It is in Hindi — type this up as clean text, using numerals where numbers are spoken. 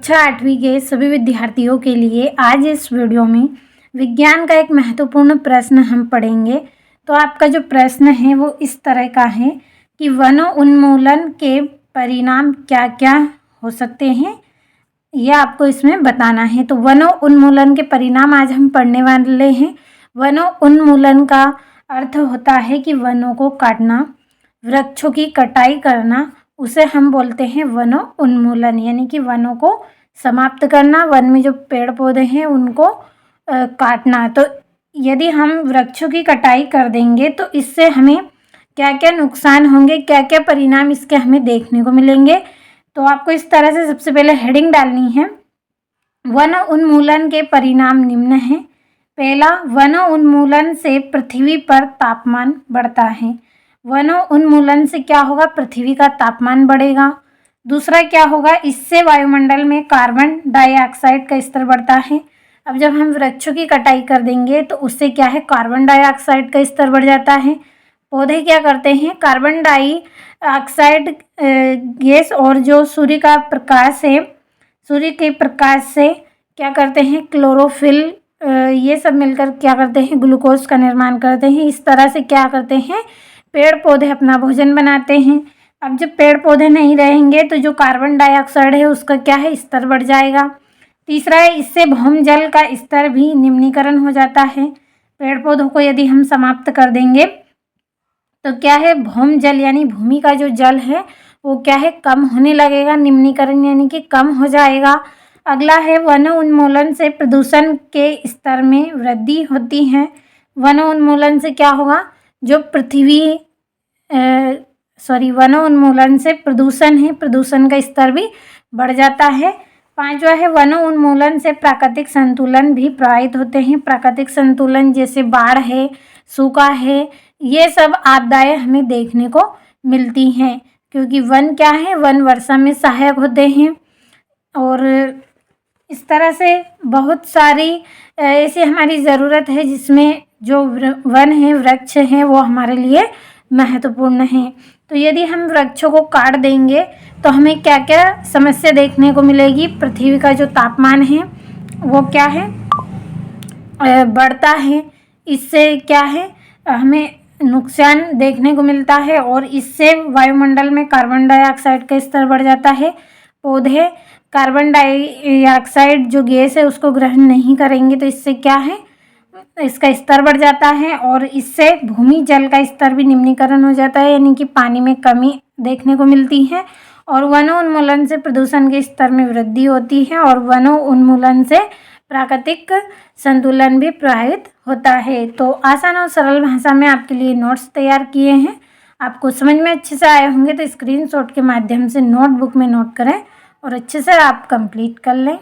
कक्षा 8वीं के सभी विद्यार्थियों के लिए आज इस वीडियो में विज्ञान का एक महत्वपूर्ण प्रश्न हम पढ़ेंगे। तो आपका जो प्रश्न है वो इस तरह का है कि वन उन्मूलन के परिणाम क्या क्या हो सकते हैं, यह आपको इसमें बताना है। तो वन उन्मूलन के परिणाम आज हम पढ़ने वाले हैं। वन उन्मूलन का अर्थ होता है कि वनों को काटना, वृक्षों की कटाई करना, उसे हम बोलते हैं वन उन्मूलन, यानी कि वनों को समाप्त करना, वन में जो पेड़ पौधे हैं उनको काटना। तो यदि हम वृक्षों की कटाई कर देंगे तो इससे हमें क्या क्या नुकसान होंगे, क्या क्या परिणाम इसके हमें देखने को मिलेंगे। तो आपको इस तरह से सबसे पहले हेडिंग डालनी है। वन उन्मूलन के परिणाम निम्न हैं। पहला, वन उन्मूलन से पृथ्वी पर तापमान बढ़ता है। वन उन्मूलन से क्या होगा, पृथ्वी का तापमान बढ़ेगा। दूसरा क्या होगा, इससे वायुमंडल में कार्बन डाइऑक्साइड का स्तर बढ़ता है। अब जब हम वृक्षों की कटाई कर देंगे तो उससे क्या है, कार्बन डाइऑक्साइड का स्तर बढ़ जाता है। पौधे क्या करते हैं, कार्बन डाइऑक्साइड गैस और जो सूर्य का प्रकाश है, सूर्य के प्रकाश से क्या करते हैं, क्लोरोफिल ये सब मिलकर क्या करते हैं, ग्लूकोज का निर्माण करते हैं। इस तरह से क्या करते हैं, पेड़ पौधे अपना भोजन बनाते हैं। अब जब पेड़ पौधे नहीं रहेंगे तो जो कार्बन डाइऑक्साइड है उसका क्या है, स्तर बढ़ जाएगा। तीसरा है, इससे भौमजल का स्तर भी निम्नीकरण हो जाता है। पेड़ पौधों को यदि हम समाप्त कर देंगे तो क्या है, भौमजल यानी भूमि का जो जल है वो क्या है, कम होने लगेगा, निम्नीकरण यानी कि कम हो जाएगा। अगला है, वन उन्मूलन से प्रदूषण के स्तर में वृद्धि होती है। वन उन्मूलन से क्या होगा, जो वन उन्मूलन से प्रदूषण है, प्रदूषण का स्तर भी बढ़ जाता है। पांचवा है, वन उन्मूलन से प्राकृतिक संतुलन भी प्रभावित होते हैं। प्राकृतिक संतुलन जैसे बाढ़ है, सूखा है, ये सब आपदाएं हमें देखने को मिलती हैं, क्योंकि वन क्या है, वन वर्षा में सहायक होते हैं। और इस तरह से बहुत सारी ऐसी हमारी ज़रूरत है जिसमें जो वन है, वृक्ष हैं, वो हमारे लिए महत्वपूर्ण हैं। तो यदि हम वृक्षों को काट देंगे तो हमें क्या क्या समस्या देखने को मिलेगी। पृथ्वी का जो तापमान है वो क्या है, बढ़ता है। इससे क्या है, हमें नुकसान देखने को मिलता है और इससे वायुमंडल में कार्बन डाइऑक्साइड का स्तर बढ़ जाता है। पौधे कार्बन डाइऑक्साइड जो गैस है उसको ग्रहण नहीं करेंगे तो इससे क्या है, इसका स्तर बढ़ जाता है और इससे भूमि जल का स्तर भी निम्नीकरण हो जाता है, यानी कि पानी में कमी देखने को मिलती है। और वन उन्मूलन से प्रदूषण के स्तर में वृद्धि होती है और वन उन्मूलन से प्राकृतिक संतुलन भी प्रभावित होता है। तो आसान और सरल भाषा में आपके लिए नोट्स तैयार किए हैं। आपको समझ में अच्छे से आए होंगे तो स्क्रीनशॉट के माध्यम से नोटबुक में नोट करें और अच्छे से आप कंप्लीट कर लें।